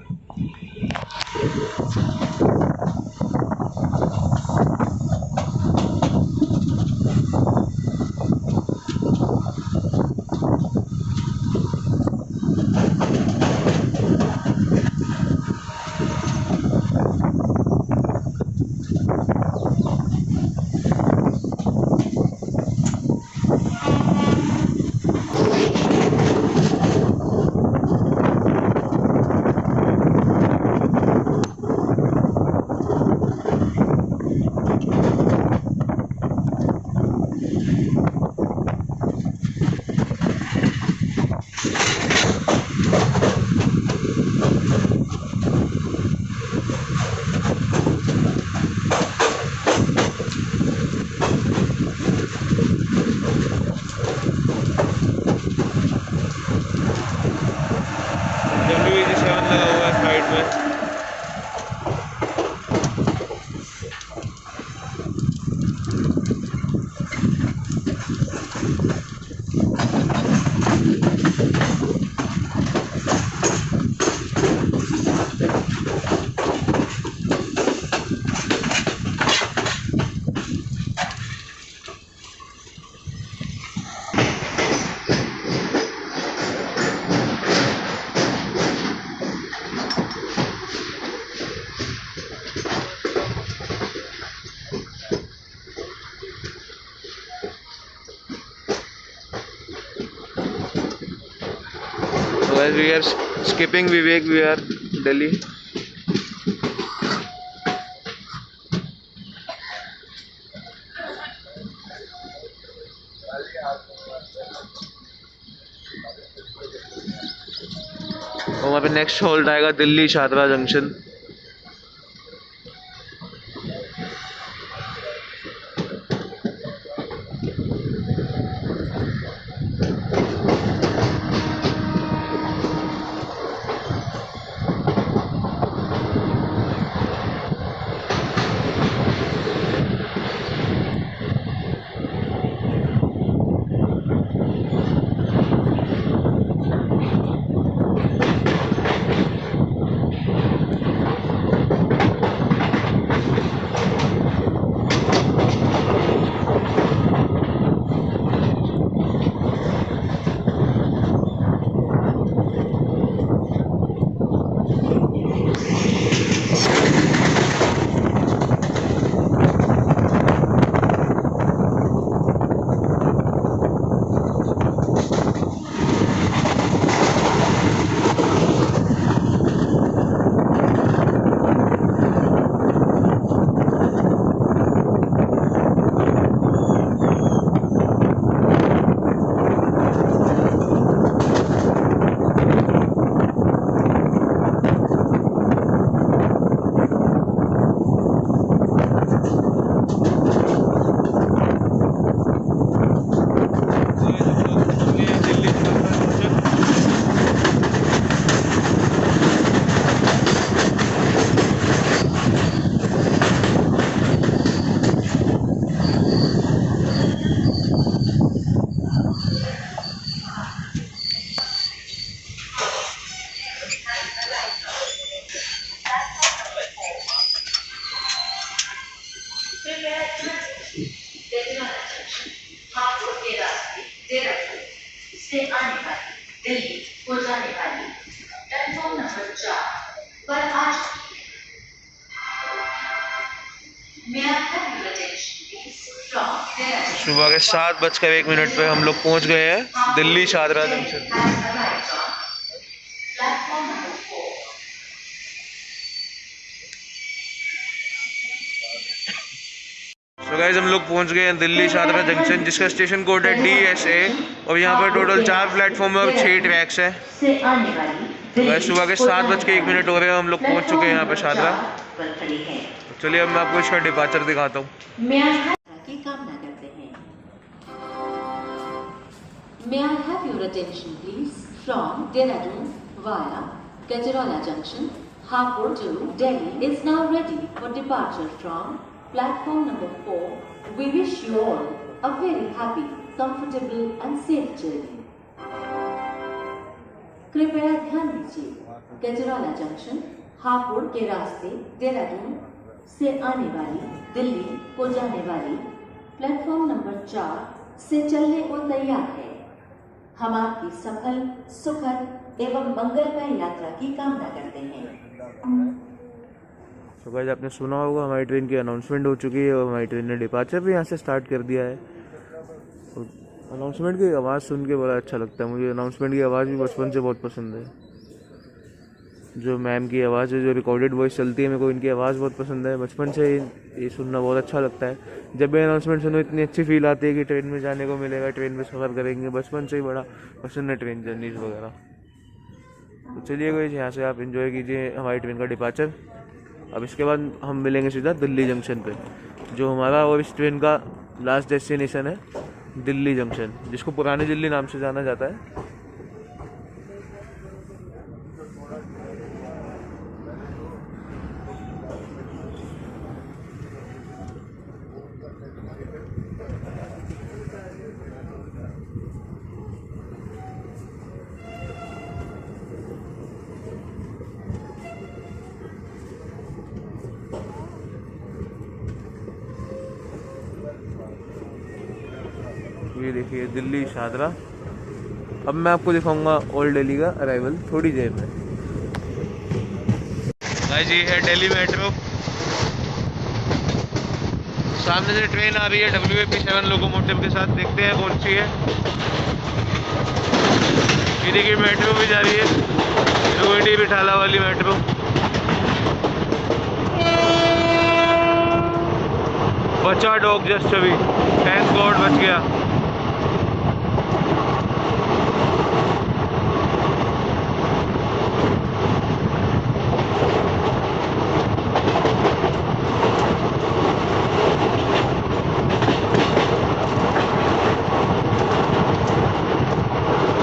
WAP7 लगा हुआ है साइड में। So as we are skipping Vivek Vihar, Delhi. और वहाँ पे नेक्स्ट होल्ड आएगा दिल्ली शादरा जंक्शन। से आने वाली दिल्ली को जाने वाली प्लेटफॉर्म नंबर 4 पर आ चुकी है। May I have your attention please from there? सुबह के 7:01 पे हम लोग पहुंच गए हैं Delhi Shahdara junction. Platform number 4। तो गाइस हम लोग पहुंच गए हैं दिल्ली शादरा जंक्शन जिसका स्टेशन कोड है DSA और यहाँ पर टोटल 4 प्लेटफॉर्म और 6 ट्रैक्स हैं। तो गाइस सुबह के 7:01 हो रहे हैं, हम लोग पहुंच चुके हैं यहाँ पे शादरा। तो चलिए अब मैं आपको इसका डिपार्चर दिखाता हूँ। की कामना करते हैं। May I have your attention please from Dehradun via Gajraula Junction, Hapur to Delhi is now ready for departure from platform number 4. We wish you all a very happy comfortable and safe journey. कृपया ध्यान दीजिए, गजराला junction Hapur के रास्ते देहरादून से आने वाली दिल्ली को जाने वाली प्लेटफॉर्म नंबर 4 से चलने को तैयार है। हम आपकी सफल, सुखद एवं मंगलमय यात्रा की कामना करते हैं। तो गाइस आपने सुना होगा हमारी ट्रेन की अनाउंसमेंट हो चुकी है और हमारी ट्रेन ने डिपार्चर भी यहाँ से स्टार्ट कर दिया है। अनाउंसमेंट की आवाज़ सुन के बड़ा अच्छा लगता है मुझे। अनाउंसमेंट की आवाज़ भी बचपन से बहुत पसंद है। जो मैम की आवाज़ है, जो रिकॉर्डेड वॉइस चलती है, मेरे को इनकी आवाज़ बहुत पसंद है। बचपन से ये सुनना बहुत अच्छा लगता है। जब भी अनाउंसमेंट सुनो इतनी अच्छी फील आती है कि ट्रेन में जाने को मिलेगा, ट्रेन में सफ़र करेंगे। बचपन से ही बड़ा पसंद है ट्रेन जर्नीज वगैरह। तो चलिए गाइस, यहाँ से आप एंजॉय कीजिए हमारी ट्रेन का डिपार्चर। अब इसके बाद हम मिलेंगे सीधा दिल्ली जंक्शन पे, जो हमारा और इस ट्रेन का लास्ट डेस्टिनेशन है, दिल्ली जंक्शन, जिसको पुरानी दिल्ली नाम से जाना जाता है। ये देखिए दिल्ली शादरा। अब मैं आपको दिखाऊंगा ओल्ड दिल्ली का अराइवल थोड़ी देर में। भाई जी है दिल्ली मेट्रो। सामने से ट्रेन आ रही है WAP7 लोकोमोटिव के साथ। देखते हैं कौन सी है। ये देखिए मेट्रो भी जा रही है, रोहिणी बिठाला वाली मेट्रो। बचा डॉग जस्ट अभी, थैंक गॉड बच गया।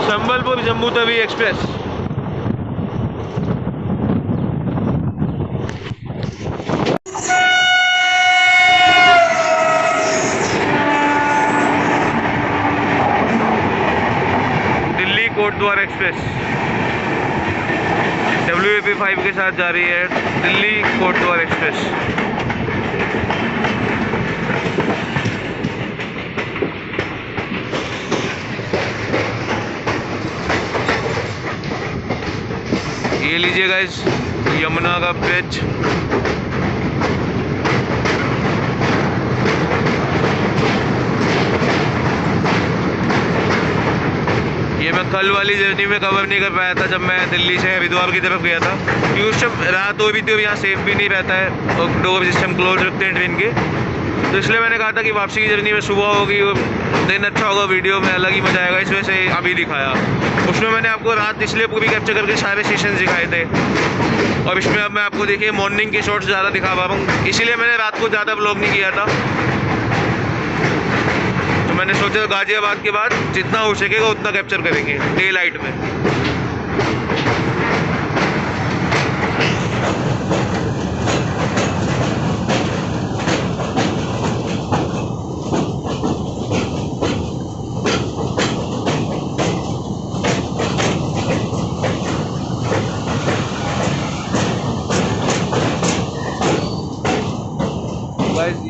Sambalpur Jammu Tawi express. Delhi Kotdwar express WAP5 के साथ जा रही है, दिल्ली कोटद्वार एक्सप्रेस। ये लीजिए गाइस यमुना का ब्रिज। ये मैं कल वाली जर्नी में कवर नहीं कर पाया था, जब मैं दिल्ली से हरिद्वार की तरफ गया था, क्योंकि उस टाइम रात हो भी थी और यहाँ सेफ भी नहीं रहता है और डोर जिस टाइम क्लोज रखते हैं ट्रेन के। तो इसलिए मैंने कहा था कि वापसी की जर्नी में सुबह होगी और दिन अच्छा होगा, वीडियो में अलग ही मजा आएगा। इस वजह से अभी दिखाया। उसमें मैंने आपको रात इसलिए पूरी कैप्चर करके सारे स्टेशन दिखाए थे, और इसमें अब मैं आपको देखिए मॉर्निंग के शॉट्स ज़्यादा दिखा पा रहा हूँ, इसीलिए मैंने रात को ज़्यादा व्लॉग नहीं किया था। तो मैंने सोचा गाजियाबाद के बाद जितना हो सकेगा उतना कैप्चर करेंगे डे लाइट में।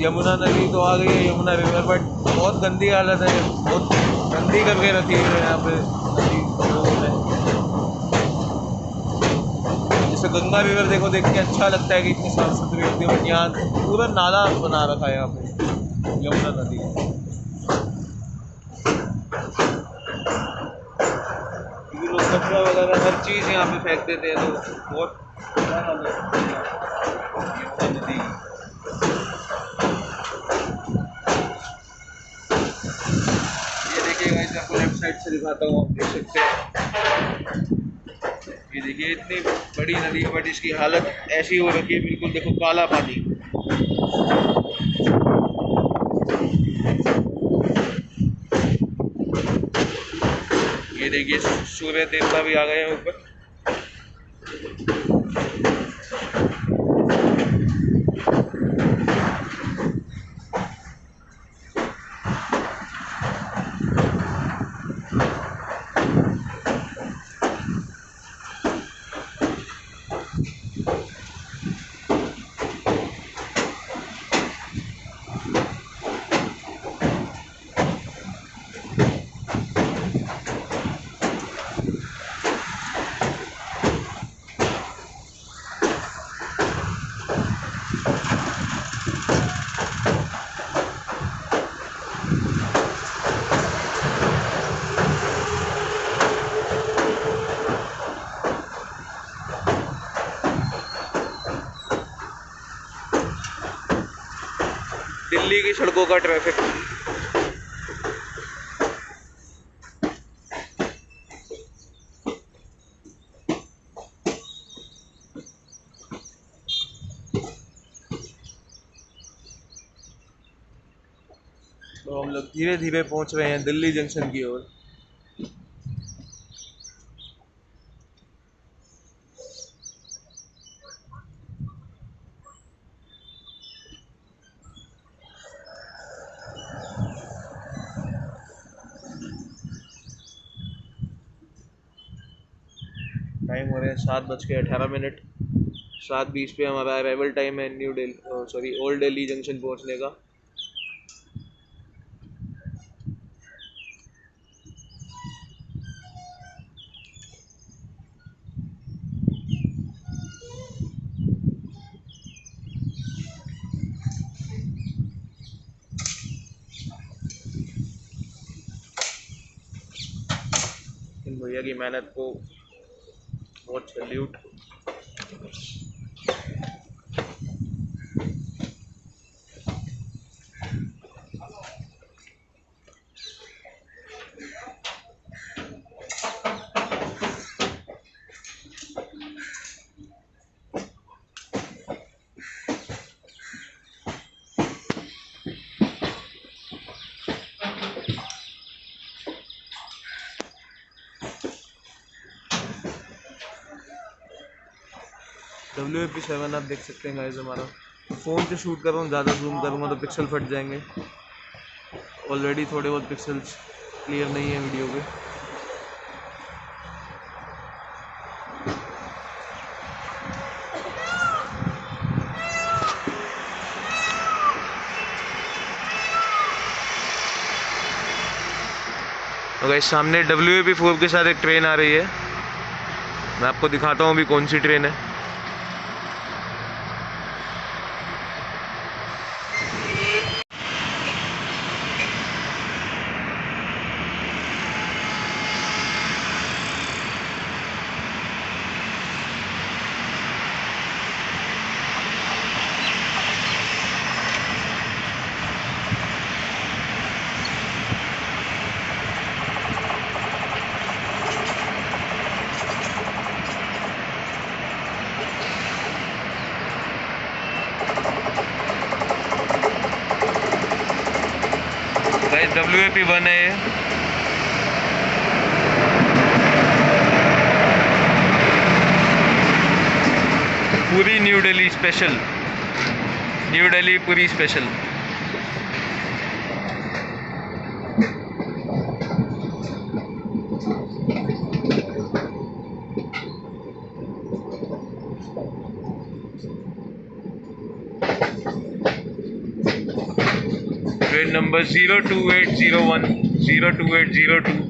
यमुना नदी तो आ गई है, यमुना रिवर, बट बहुत गंदी हालत है, बहुत गंदी करके रखी है यहाँ पे नदी लोगों ने। जैसे गंगा रिवर देखो, देख के अच्छा लगता है कि इतनी साफ सुथरी होती है, बट यहाँ पूरा नाला बना रखा है यहाँ पे यमुना नदी। क्योंकि लोग कचरा वगैरह हर चीज़ यहाँ पे फेंक देते हैं, तो बहुत बुरा हाल है यमुना नदी। आपको लेफ्ट साइड से दिखाता हूँ, आप देख सकते हैं। ये देखिए इतनी बड़ी नदी है, बट इसकी हालत ऐसी हो रखी है, बिल्कुल देखो काला पानी। ये देखिए सूर्य देवता भी आ गए हैं ऊपर। दिल्ली की सड़कों का ट्रैफिक। तो हम लोग धीरे धीरे पहुंच रहे हैं दिल्ली जंक्शन की ओर। टाइम हो रहे हैं 7:18। 7:20 पे हमारा अराइवल टाइम है new Delhi, sorry old Delhi junction पहुंचने का। इन भैया की मेहनत को बहुत सैल्यूट। WAP7 आप देख सकते हैं गाइस। हमारा फ़ोन से शूट कर रहा हूँ, ज़्यादा जूम करूँगा तो पिक्सल फट जाएंगे। ऑलरेडी थोड़े बहुत पिक्सल्स क्लियर नहीं है वीडियो पे। तो गाइस सामने WAP4 के साथ एक ट्रेन आ रही है, मैं आपको दिखाता हूँ अभी कौन सी ट्रेन है। गाइस WAP1 है ये। पूरी new Delhi special, new Delhi पूरी स्पेशल। Train number 02801 02802।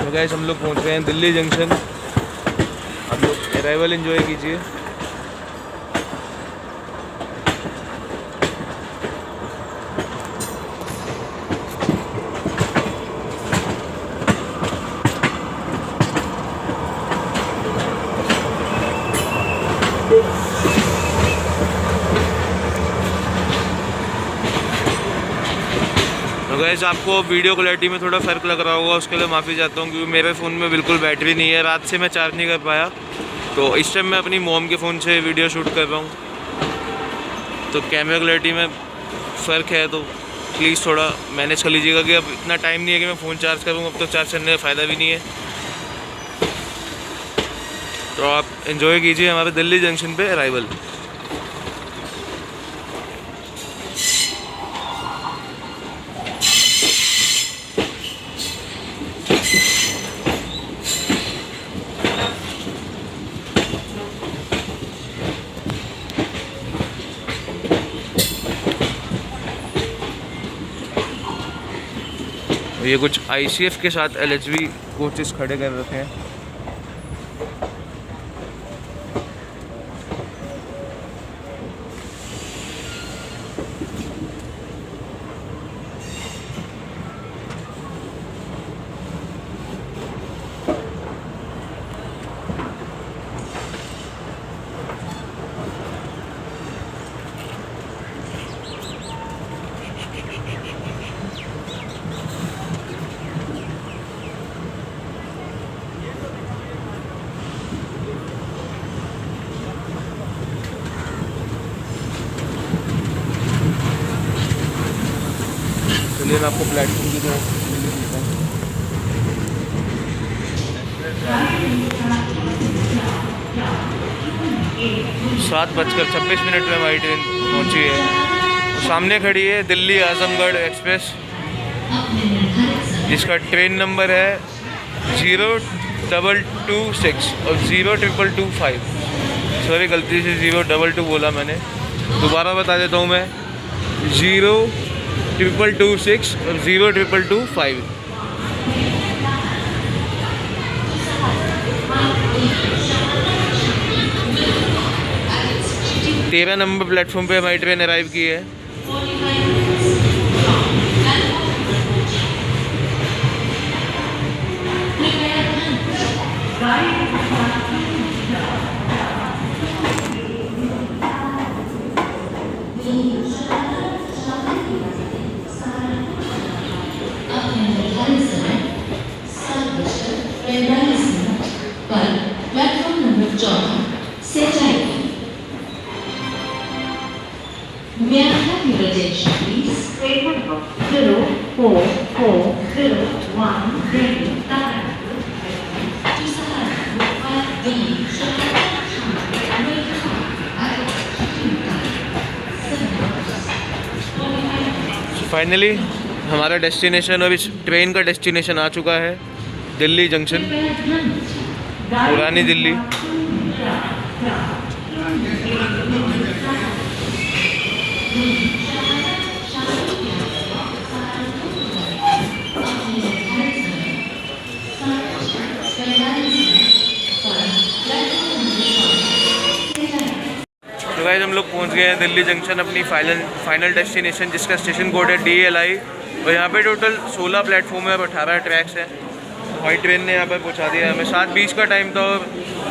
तो गाइस हम लोग पहुंच रहे हैं दिल्ली जंक्शन। आप लोग अराइवल एंजॉय कीजिए। तो गाइस आपको वीडियो क्वालिटी में थोड़ा फ़र्क लग रहा होगा, उसके लिए माफ़ी चाहता हूँ क्योंकि मेरे फ़ोन में बिल्कुल बैटरी नहीं है। रात से मैं चार्ज नहीं कर पाया तो इस टाइम मैं अपनी मॉम के फ़ोन से वीडियो शूट कर रहा हूँ, तो कैमरा क्लैरिटी में फ़र्क है, तो प्लीज़ थोड़ा मैनेज कर लीजिएगा कि अब इतना टाइम नहीं है कि मैं फ़ोन चार्ज करूँ, अब तो चार्ज करने का फ़ायदा भी नहीं है। तो आप एंजॉय कीजिए हमारे दिल्ली जंक्शन पे अराइवल। ये कुछ ICF के साथ LHV कोचेस खड़े कर रखे हैं। चलिए मैं आपको प्लेटफॉर्म की तरफ दिखाता हूँ। 7:26 में हमारी ट्रेन पहुँची है। सामने खड़ी है दिल्ली आजमगढ़ एक्सप्रेस, जिसका ट्रेन नंबर है 0226 और 0225। सॉरी, गलती से 022 बोला मैंने, दोबारा बता देता हूँ मैं, 0226 और 0225। तेरह नंबर प्लेटफॉर्म पे हमारी ट्रेन अराइव की है। प्लेटफॉर्म नंबर 14 से जाएगी। May I have your attention, please? Train number 04401 Delhi, Saharanpur to Saharanpur via Delhi, finally हमारा डेस्टिनेशन, और इस ट्रेन का डेस्टिनेशन आ चुका है दिल्ली जंक्शन, पुरानी दिल्ली। तो गाइस हम लोग पहुंच गए हैं दिल्ली जंक्शन, अपनी फाइनल डेस्टिनेशन, जिसका स्टेशन कोड है DLI। और यहाँ पे टोटल 16 प्लेटफॉर्म है और 18 ट्रैक्स हैं। हमारी ट्रेन ने यहाँ पर पहुँचा दिया है। हमें 7:20 का टाइम था और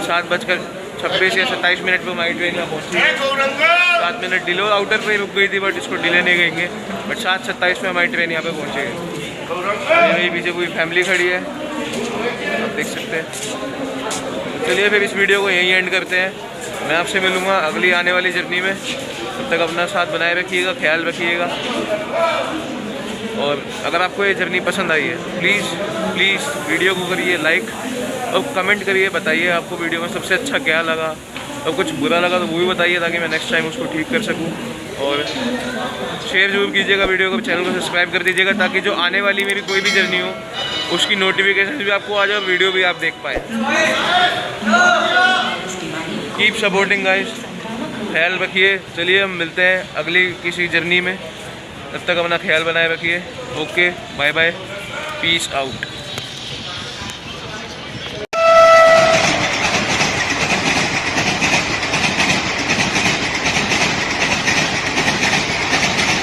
7:26 या 27 मिनट पर हमारी ट्रेन यहाँ पहुँची है। 7 मिनट डिले, आउटर पे रुक गई थी बट इसको डिले नहीं कहेंगे। बट 7:27 में हमारी ट्रेन यहाँ पे पहुँची है। मेरी पीछे पूरी फैमिली खड़ी है, आप देख सकते हैं। चलिए फिर इस वीडियो को यहीं एंड करते हैं। मैं आपसे मिलूँगा अगली आने वाली जर्नी में। तब तक अपना साथ बनाए रखिएगा, ख्याल रखिएगा। और अगर आपको ये जर्नी पसंद आई है, प्लीज़ वीडियो को करिए लाइक और कमेंट करिए, बताइए आपको वीडियो में सबसे अच्छा क्या लगा, और कुछ बुरा लगा तो वो भी बताइए, ताकि मैं नेक्स्ट टाइम उसको ठीक कर सकूं। और शेयर जरूर कीजिएगा वीडियो को, चैनल को सब्सक्राइब कर दीजिएगा, ताकि जो आने वाली मेरी कोई भी जर्नी हो उसकी नोटिफिकेशन भी आपको आ जाए, वीडियो भी आप देख पाए। कीप सपोर्टिंग गाइस, ख्याल रखिए। चलिए हम मिलते हैं अगली किसी जर्नी में, तब तक अपना ख्याल बनाए रखिए। Okay, bye bye, peace out.